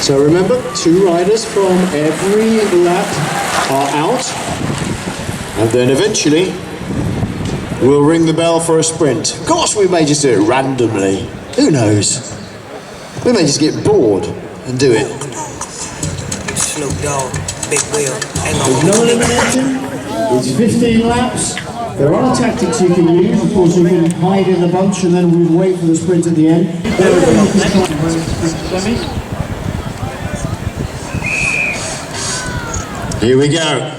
So remember, 2 riders from every lap are out, and then eventually we'll ring the bell for a sprint. Of course we may just do it randomly, who knows? We may just get bored and do it. Snoop Dogg, Big Wheel. There's no elimination, it's 15 laps. There are tactics you can use. Of course, you can hide in the bunch and then we wait for the sprint at the end. Here we go.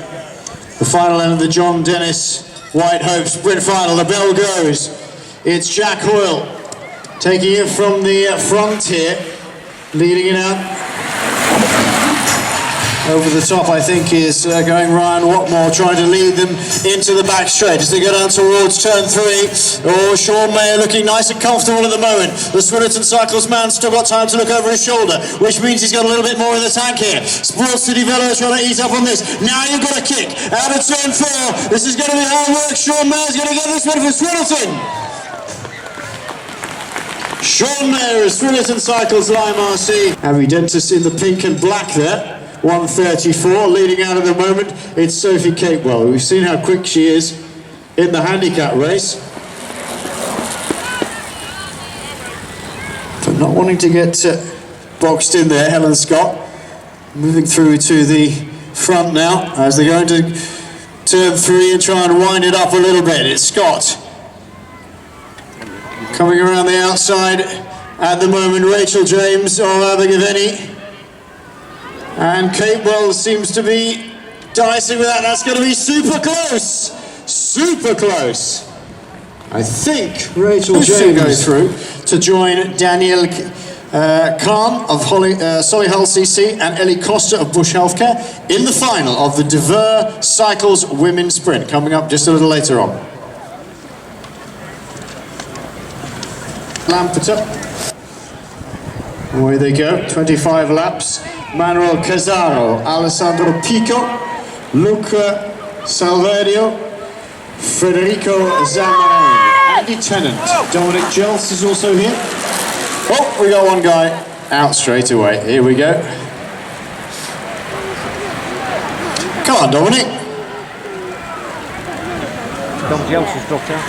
The final end of the John Dennis White Hope Sprint Final. The bell goes. It's Jack Hoyle taking it from the front here, leading it out. Over the top, I think, is going Ryan Watmore, trying to lead them into the back straight as they go down towards turn 3. Oh, Sean Mayer looking nice and comfortable at the moment. The Swinnerton Cycles man still got time to look over his shoulder, which means he's got a little bit more in the tank here. Sports City Velo trying to ease up on this. Now you've got a kick out of turn 4. This is going to be hard work. Sean Mayer's going to get this one for Swinnerton. Sean Mayer is Swinnerton Cycles Lime RC. Harry Dentis in the pink and black there. 1:34, leading out at the moment, it's Sophie Capewell. We've seen how quick she is in the handicap race. But not wanting to get boxed in there, Helen Scott. Moving through to the front now, as they go into turn 3 and try and wind it up a little bit. It's Scott. Coming around the outside at the moment, Rachel James or Abergavenny. And Capewell seems to be dicing with that. That's going to be super close. Super close. I think Rachel James goes through to join Danielle Khan of Solihull CC and Ellie Costa of Bush Healthcare in the final of the Dever Cycles Women's Sprint, coming up just a little later on. Lampeter. Away they go, 25 laps. Manuel Casaro, Alessandro Pico, Luca Salverio, Federico Zamarone, Andy Tennant, Dominic Jels is also here. Oh, we got one guy out straight away. Here we go. Come on, Dominic. Dom Jels has dropped out.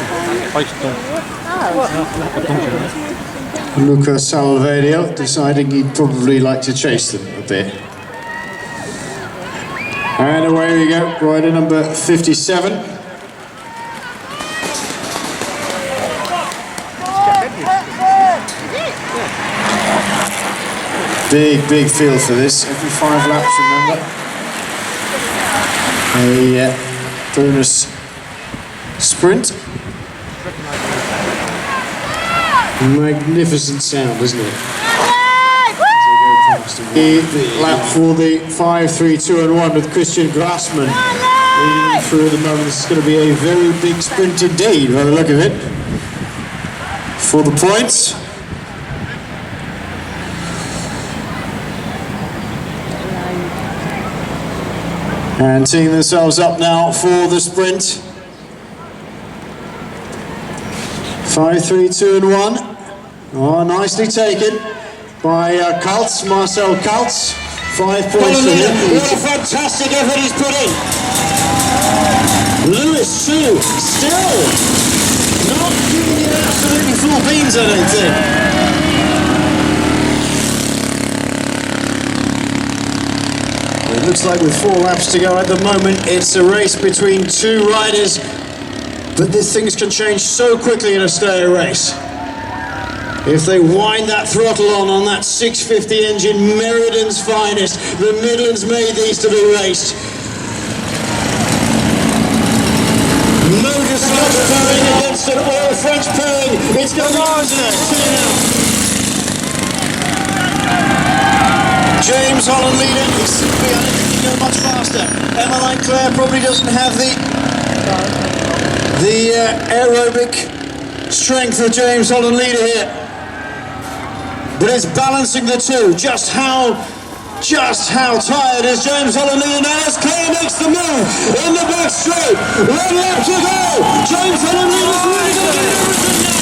Luca Salverio deciding he'd probably like to chase them a bit. And away we go, rider number 57. Big field for this, every 5 laps, remember. A bonus sprint. Magnificent sound, isn't it? The lap for the 5, 3, 2 and 1 with Christian Grassman leading through at the moment. This is going to be a very big sprint indeed, by the look of it, for the points. And teeing themselves up now for the sprint. 5, 3, 2 and 1. Oh, nicely taken by Kaltz, Marcel Kaltz. 5 points for him. What a fantastic effort he's put in. Lewis too, still not giving it absolutely full beans, I don't think. It looks like with 4 laps to go at the moment, it's a race between 2 riders. But these things can change so quickly in a stayer race. If they wind that throttle on that 650 engine, Meriden's finest, the Midlands made these to be raced. Motor Scotch pairing against an all French pairing. It's going on now. James Holland leader is simply unable to go much faster. Emmeline Clare probably doesn't have the aerobic strength of James Holland leader here, but it's balancing the two. Just how tired is James Holland leader now as Clare makes the move in the back straight. 1 lap to go. James Holland leader's really going to do everything now.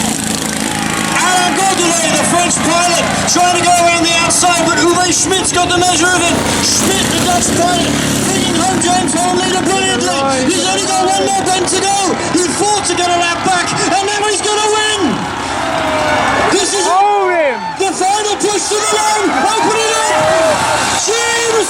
Alan Gordon away. The French pilot trying to go around the outside, but Uwe Schmidt's got the measure of it. Schmidt, the Dutch pilot, bringing home James Home leader brilliantly. He's only got one more bend to go. He fought to get a lap back, and now he's going to win. This is the final push to the line. Open it up. James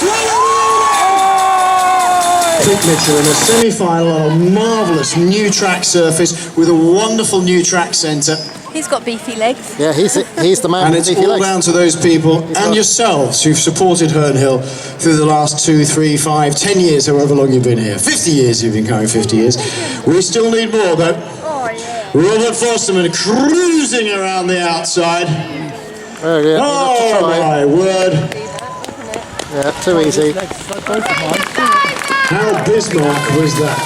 Pete Mitchell in a semi-final on a marvellous new track surface with a wonderful new track centre. He's got beefy legs. Yeah, he's the man. And it's all down to those people and yourselves who've supported Herne Hill through the last 2, 3, 5, 10 years, however long you've been here. 50 years you've been coming, 50 years. We still need more though. Oh, yeah. Robert Fosterman cruising around the outside. Oh, yeah. Oh my word. Yeah, too easy. How Bismarck was that?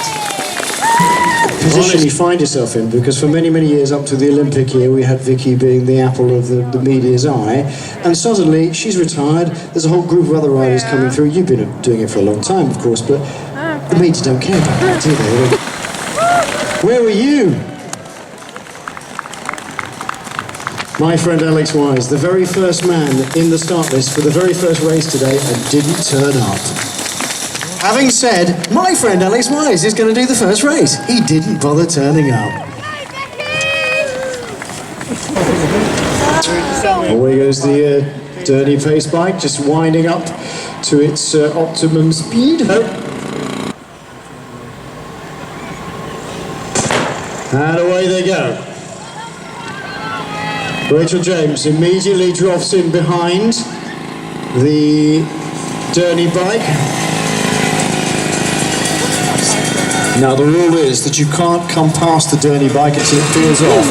Position you find yourself in, because for many, many years up to the Olympic year we had Vicky being the apple of the media's eye, and suddenly she's retired. There's a whole group of other riders coming through. You've been doing it for a long time, of course, but the media don't care about that, do they? Where were you? My friend Alex Wise, the very first man in the start list for the very first race today, and didn't turn up. Having said, my friend Alex Wise is going to do the first race. He didn't bother turning up. Away goes the dirty pace bike, just winding up to its optimum speed. And away they go. Rachel James immediately drops in behind the dirty bike. Now the rule is that you can't come past the dirty bike until it peels off.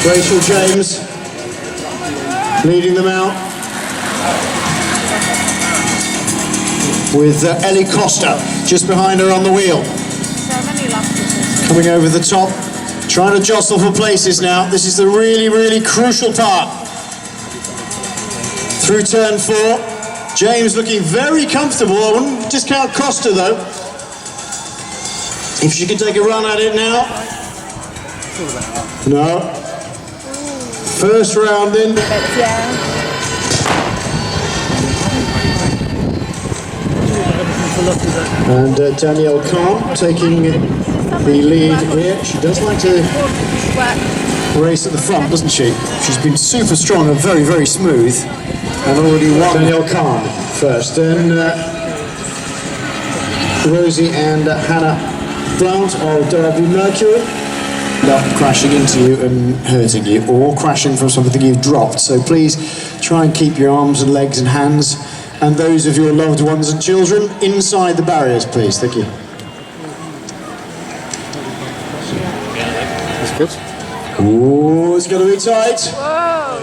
Rachel James leading them out with Ellie Costa just behind her on the wheel. Coming over the top. Trying to jostle for places now. This is the really, really crucial part. Through turn 4. James looking very comfortable. I wouldn't discount Costa though. If she can take a run at it now. No. First round in. And Danielle Kahn taking the lead here. She does like to race at the front, doesn't she? She's been super strong and very, very smooth, and already won. Danielle Kahn first, then Rosie and Hannah Blount of Derby Mercury. Not crashing into you and hurting you, or crashing from something you've dropped. So please try and keep your arms and legs and hands, and those of your loved ones and children, inside the barriers, please. Thank you. Good. Ooh, it's going to be tight. Whoa.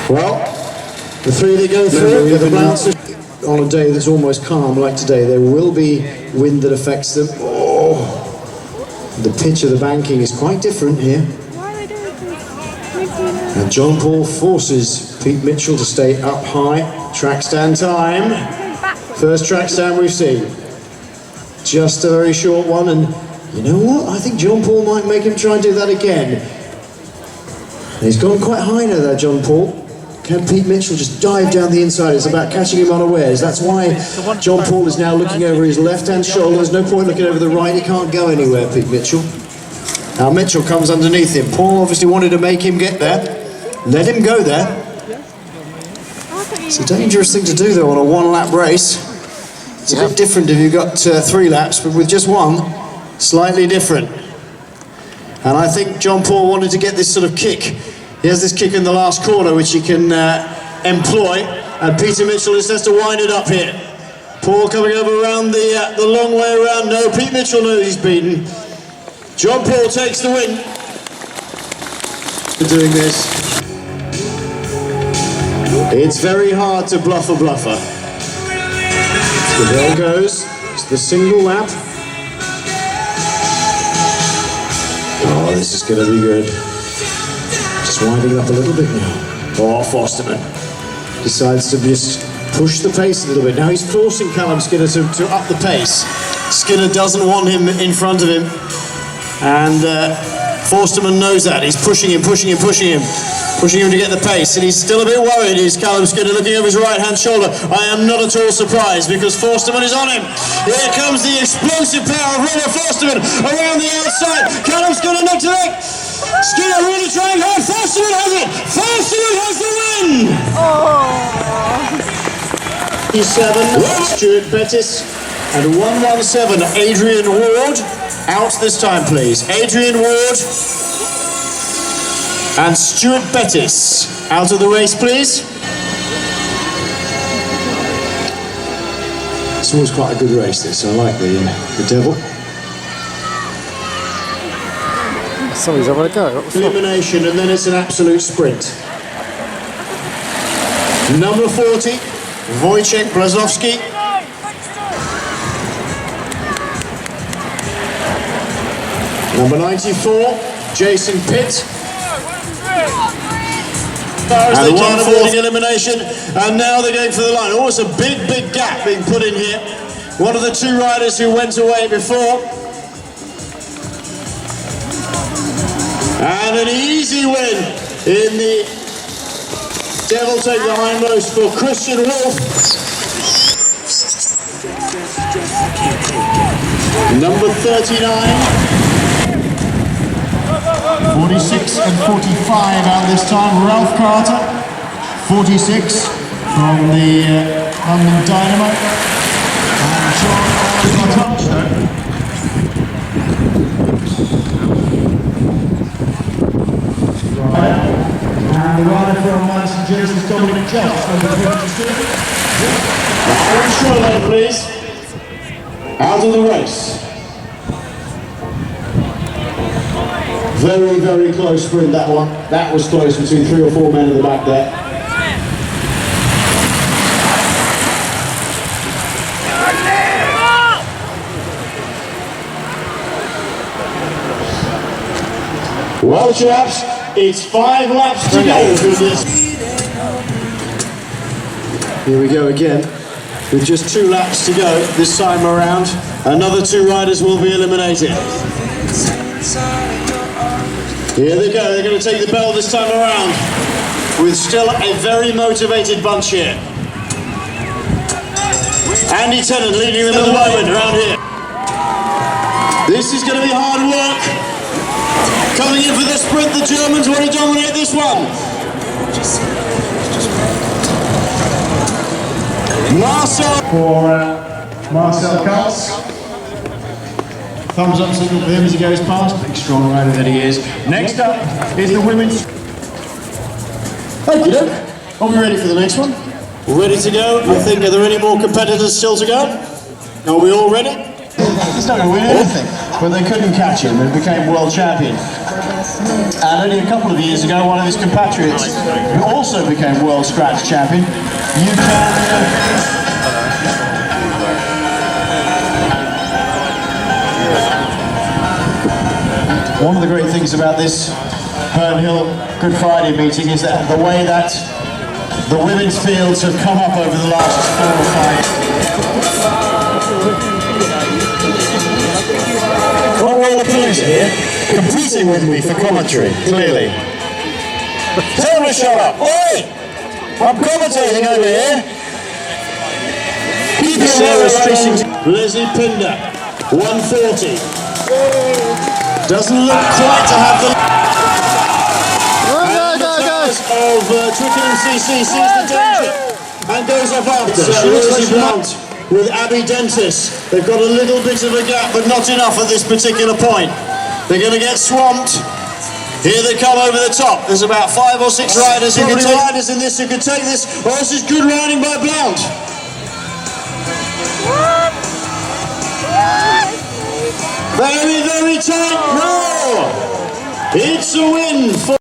Well, the three that go through, the bouncers, on a day that's almost calm like today, there will be wind that affects them. Oh, the pitch of the banking is quite different here. And John Paul forces Pete Mitchell to stay up high. Track stand time. First track stand we've seen. Just a very short one, and you know what? I think John Paul might make him try and do that again. He's gone quite high now there, John Paul. Can Pete Mitchell just dive down the inside? It's about catching him unawares. That's why John Paul is now looking over his left-hand shoulder. There's no point looking over the right. He can't go anywhere, Pete Mitchell. Now Mitchell comes underneath him. Paul obviously wanted to make him get there. Let him go there. It's a dangerous thing to do though on a one-lap race. It's a bit different if you've got 3 laps, but with just one, slightly different. And I think John Paul wanted to get this sort of kick. He has this kick in the last corner which he can employ, and Peter Mitchell just has to wind it up here. Paul coming over around the long way around. No, Pete Mitchell knows he's beaten. John Paul takes the win for doing this. It's very hard to bluff a bluffer. The bell goes. It's the single lap. Oh, this is going to be good. Just winding up a little bit now. Oh, Fosterman. decides to just push the pace a little bit. Now he's forcing Callum Skinner to up the pace. Skinner doesn't want him in front of him, and Forsterman knows that. He's pushing him to get the pace, and he's still a bit worried. Is Callum Skinner looking over his right-hand shoulder? I am not at all surprised, because Forsterman is on him. Here comes the explosive power of Robert Forsterman around the outside. Callum Skinner neck to neck. Skinner really trying hard. Forsterman has it. Forsterman has the win. Oh. 7 Stuart Bettis, and 117 Adrian Ward. Out this time, please. Adrian Ward and Stuart Bettis out of the race, please. It's always quite a good race, this. I like the Devil. So he's having a go. What the fuck? Elimination, and then it's an absolute sprint. Number 40, Wojciech Brzozowski. Number 94, Jason Pitt. As they can avoid elimination, and now they're going for the line. Oh, it's a big gap being put in here. One of the two riders who went away before. And an easy win in the Devil Take the Hindmost for Christian Wolf. Number 39. 46 and 45 out this time. Ralph Carter, 46 from the London Dynamo. And John Oliver. And the rider from St James's, Dominic Jones, number 52. Aaron Shirley, please. Out of the race. Very close sprint, that one. That was close between 3 or 4 men in the back there. Well, chaps, it's 5 laps to go through this. Here we go again. With just 2 laps to go this time around, another 2 riders will be eliminated. Here they go, they're going to take the bell this time around, with still a very motivated bunch here. Andy Tennant leading them at the moment around here. This is going to be hard work. Coming in for the sprint, the Germans want to dominate this one. Marcel Katz. Thumbs up signal for him as he goes past. Big strong rider that he is. Next up is the women's. Okie doke. Are we ready for the next one? Ready to go? I think, are there any more competitors still to go? Are we all ready? He's not going to win anything. But they couldn't catch him and became world champion. And only a couple of years ago, one of his compatriots, who also became world scratch champion, you can... One of the great things about this Herne Hill Good Friday meeting is that the way that the women's fields have come up over the last 4 or 5. Well, all the players here competing with me for commentary, clearly. Tell me to shut up. Oi! I'm commentating over here. Keep your racing. Leslie Pinder, 140. Doesn't look quite to have the... of Twickenham CC sees the danger and goes off after. Rosie Blunt with Abby Dentis. They've got a little bit of a gap, but not enough at this particular point. They're going to get swamped. Here they come over the top. There's about 5 or 6 riders who can take riders in this who can take this. Oh, this is good riding by Blount. Very tight. No! It's a win for...